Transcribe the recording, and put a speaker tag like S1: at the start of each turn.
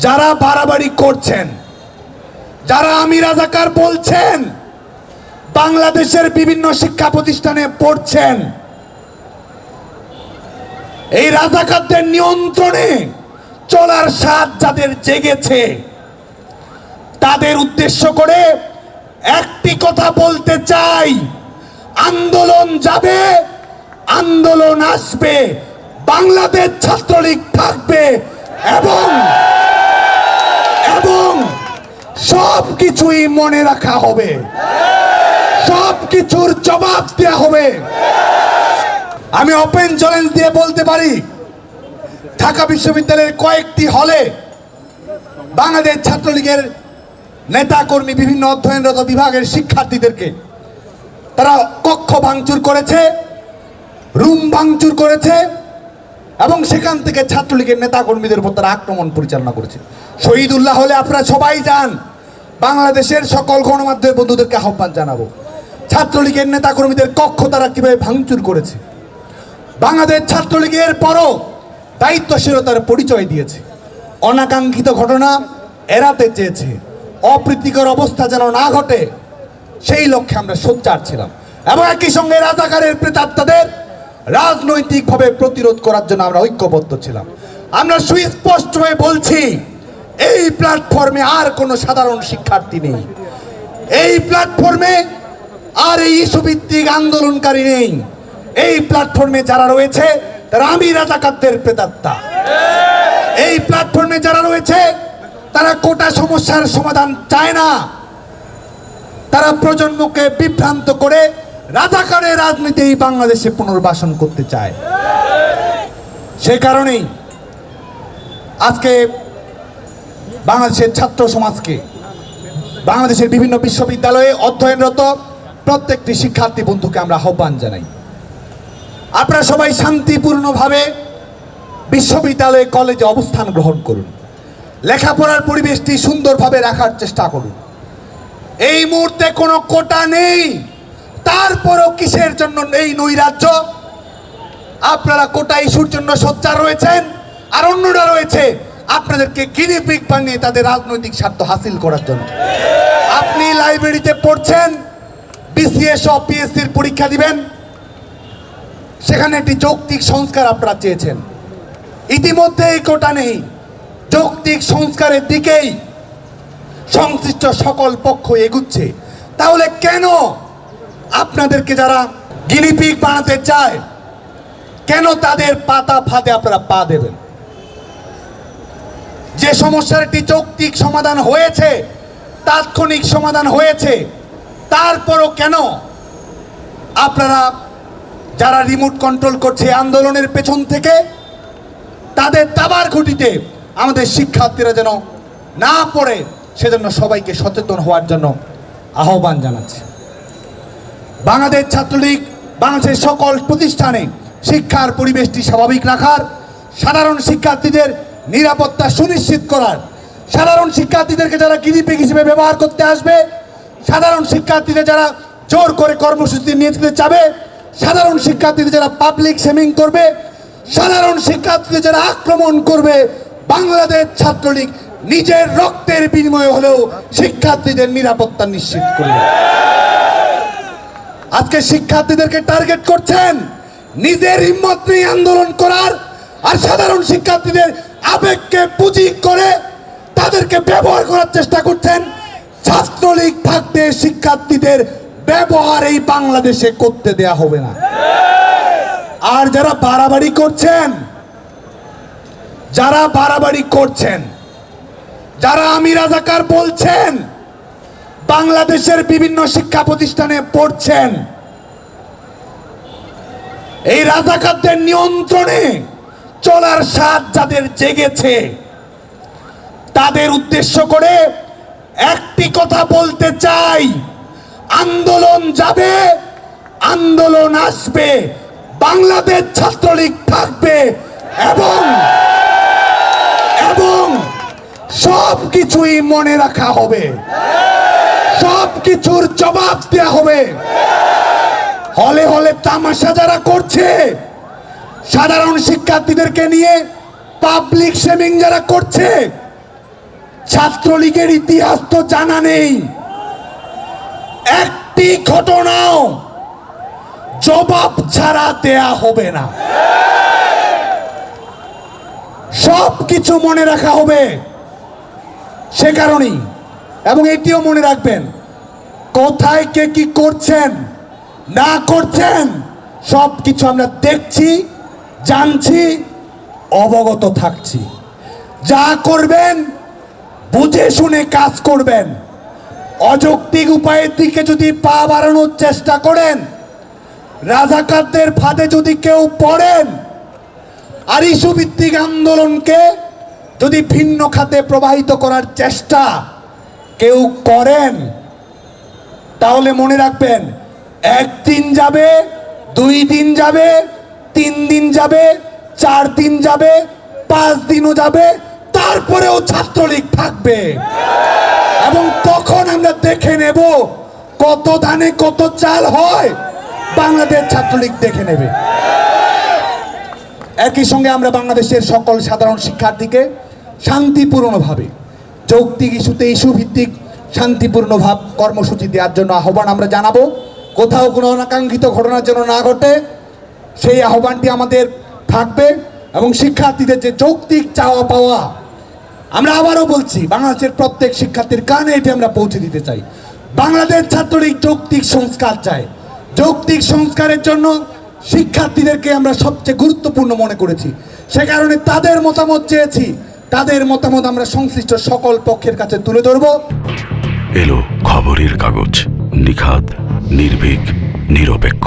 S1: যারা বাড়াবাড়ি করছেন, যারা আমি রাজাকার বলছেন, বাংলাদেশের বিভিন্ন শিক্ষা প্রতিষ্ঠানে পড়ছেন, এই রাজাকারদের নিয়ন্ত্রণে চলার স্বাদ যাদের জেগেছে, তাদের উদ্দেশ্য করে একটি কথা বলতে চাই, আন্দোলন যাবে, আন্দোলন আসবে, বাংলাদেশ ছাত্রলীগ থাকবে এবং সবকিছুই মনে রাখা হবে, সবকিছুর জবাব দেওয়া হবে। আমি ওপেন চ্যালেঞ্জ দিয়ে বলতে পারি, ঢাকা বিশ্ববিদ্যালয়ের কয়েকটি হলে বাংলাদেশ ছাত্রলীগের নেতাকর্মী বিভিন্ন অধ্যয়নরত বিভাগের শিক্ষার্থীদেরকে তারা কক্ষ ভাঙচুর করেছে, রুম ভাঙচুর করেছে এবং সেখান থেকে ছাত্রলীগের নেতাকর্মীদের উপর তারা আক্রমণ পরিচালনা করেছে। শহীদুল্লাহ হলে আপনারা সবাই যান, বাংলাদেশের সকল গণমাধ্যমের বন্ধুদেরকে আহ্বান জানাবো, ছাত্রলীগের নেতাকর্মীদের কক্ষ তারা কিভাবে ভাঙচুর করেছে। বাংলাদেশ ছাত্রলীগের পরও দায়িত্বশীলতার পরিচয় দিয়েছে, অনাকাঙ্ক্ষিত ঘটনা এড়াতে চেয়েছে, অপ্রীতিকর অবস্থা যেন না ঘটে সেই লক্ষ্যে আমরা সোচ্চার ছিলাম এবং একই সঙ্গে রাজাকারের প্রেতাত্মাদের রাজনৈতিকভাবে প্রতিরোধ করার জন্য আমরা ঐক্যবদ্ধ ছিলাম। আমরা সুস্পষ্ট হয়ে বলছি, এই প্ল্যাটফর্মে আর কোনো সাধারণ শিক্ষার্থী নেই, এই প্ল্যাটফর্মে আর এই ইস্যুভিত্তিক আন্দোলনকারী নেই, এই প্ল্যাটফর্মে যারা রয়েছে তারা আমি রাজাকারদের প্রেতাত্মা। এই প্ল্যাটফর্মে যারা রয়েছে তারা কোটা সমস্যার সমাধান চায় না, তারা প্রজন্মকে বিভ্রান্ত করে রাজাকারের রাজনীতি বাংলাদেশে পুনর্বাসন করতে চায়। সে কারণেই আজকে বাংলাদেশের ছাত্র সমাজকে, বাংলাদেশের বিভিন্ন বিশ্ববিদ্যালয়ে অধ্যয়নরত প্রত্যেকটি শিক্ষার্থী বন্ধুকে আমরা আহ্বান জানাই, আপনারা সবাই শান্তিপূর্ণভাবে বিশ্ববিদ্যালয়ে কলেজে অবস্থান গ্রহণ করুন, লেখাপড়ার পরিবেশটি সুন্দরভাবে রাখার চেষ্টা করুন। এই মুহূর্তে কোনো কোটা নেই, তারপরও কিসের জন্য এই নৈরাজ্য? আপনারা কোটা ইস্যুর জন্য সোচ্চার রয়েছেন আর অন্যরা রয়েছে আপনাদেরকে গিনিপিগ বানিয়ে তাদের রাজনৈতিক স্বার্থ হাসিল করার জন্য। আপনি লাইব্রেরিতে পড়ছেন, বিসিএস ও পিএসসির পরীক্ষা দিবেন, সেখানে একটি যৌক্তিক সংস্কার আপনারা চেয়েছেন, ইতিমধ্যে এই কোটা নেই, যৌক্তিক সংস্কারের দিকেই সংশ্লিষ্ট সকল পক্ষ এগুচ্ছে। তাহলে কেন আপনাদেরকে যারা গিনিপিগ বানাতে চায়, কেন তাদের পাতা ফাঁদে আপনারা পা দেবেন? যে সমস্যার একটি যৌক্তিক সমাধান হয়েছে, তাৎক্ষণিক সমাধান হয়েছে, তারপরও কেন আপনারা যারা রিমোট কন্ট্রোল করছে আন্দোলনের পেছন থেকে তাদের দাবার ঘটিতে আমাদের শিক্ষার্থীরা যেন না পড়ে, সেজন্য সবাইকে সচেতন হওয়ার জন্য আহ্বান জানাচ্ছি। বাংলাদেশ ছাত্রলীগ বাংলাদেশের সকল প্রতিষ্ঠানে শিক্ষার পরিবেশটি স্বাভাবিক রাখার, সাধারণ শিক্ষার্থীদের নিরাপত্তা সুনিশ্চিত করার, সাধারণ শিক্ষার্থীদেরকে যারা গিনিপিগ হিসেবে ব্যবহার করতে আসবে, সাধারণ শিক্ষার্থীদের যারা জোর করে কর্মসূচি নিয়ে যেতে চাবে, সাধারণ শিক্ষার্থীদের যারা পাবলিক শেমিং করবে, সাধারণ শিক্ষার্থীদের যারা আক্রমণ করবে, বাংলাদেশ ছাত্রলীগ নিজের রক্তের বিনিময়ে হলেও শিক্ষার্থীদের নিরাপত্তা নিশ্চিত করবে। আজকে শিক্ষার্থীদেরকে টার্গেট করছেন নিজের হিম্মত নিয়ে আন্দোলন করার, আর সাধারণ শিক্ষার্থীদের আবেগকে পুঁজি করে তাদেরকে ব্যবহার করার চেষ্টা করছেন। ছাত্রলীগ থাকতে শিক্ষার্থীদের ব্যবহার এই বাংলাদেশে করতে দেয়া হবে না। আর যারা বাড়াবাড়ি করছেন, যারা আমি রাজাকার বলছেন, বাংলাদেশের বিভিন্ন শিক্ষা প্রতিষ্ঠানে পড়ছেন, এই রাজাকারদের নিয়ন্ত্রণে চলার স্বাদ যাদের জেগেছে, তাদের উদ্দেশ্য করে একটি কথা বলতে চাই, আন্দোলন যাবে, আন্দোলন আসবে, বাংলাদেশ ছাত্রলীগ থাকবে এবং সবকিছুই মনে রাখা হবে, সবকিছুর জবাব দেওয়া হবে। হলে হলে তামাশা যারা করছে, সাধারণ শিক্ষার্থীদেরকে নিয়ে পাবলিক শেমিং যারা করছে, ছাত্রলীগের ইতিহাস তো জানা নেই, একটি ঘটনাও জবাব ছাড়া দেয়া হবে না, সব কিছু মনে রাখা হবে। সে কারণেই, এবং এটিও মনে রাখবেন, কোথায় কে কি করছেন না করছেন সব কিছু আমরা দেখছি, জানছি, অবগত থাকছি। যা করবেন বুঝে শুনে কাজ করবেন। অযৌক্তিক উপায়ের দিকে যদি পা বাড়ানোর চেষ্টা করেন, রাজাকারদের ফাঁদে যদি কেউ পড়েন, আর ইস্যু ভিত্তিক আন্দোলনকে যদি ভিন্ন খাতে প্রবাহিত করার চেষ্টা কেউ করেন, তাহলে মনে রাখবেন, একদিন যাবে, 2 দিন যাবে, 3 দিন যাবে, 4 দিন যাবে, 5 দিনও যাবে, তারপরেও ছাত্রলীগ থাকবে। এবং তখন আমরা দেখে নেব কত ধানে কত চাল হয়, বাংলাদেশ ছাত্রলীগ দেখে নেবে। একই সঙ্গে আমরা বাংলাদেশের সকল সাধারণ শিক্ষার্থীকে শান্তিপূর্ণভাবে যৌক্তিক ইস্যুতে ইস্যু ভিত্তিক শান্তিপূর্ণ কর্মসূচি দেওয়ার জন্য আহ্বান আমরা জানাবো। কোথাও কোনো অনাকাঙ্ক্ষিত ঘটনার জন্য না ঘটে সেই আহ্বানটি আমাদের থাকবে। এবং শিক্ষার্থীদের যে যৌক্তিক চাওয়া পাওয়া, আমরা আবারও বলছি, বাংলাদেশের প্রত্যেক শিক্ষার্থীর কানে এটি আমরা পৌঁছে দিতে চাই। বাংলাদেশ ছাত্রলীগ যৌক্তিক সংস্কার চায়। যৌক্তিক সংস্কারের জন্য শিক্ষার্থীদেরকে আমরা সবচেয়ে গুরুত্বপূর্ণ মনে করেছি, সে কারণে তাদের মতামত চেয়েছি। তাদের মতামত আমরা সংশ্লিষ্ট সকল পক্ষের কাছে তুলে ধরব।
S2: এলো খবরের কাগজ, নিখাদ, নির্ভীক, নিরপেক্ষ।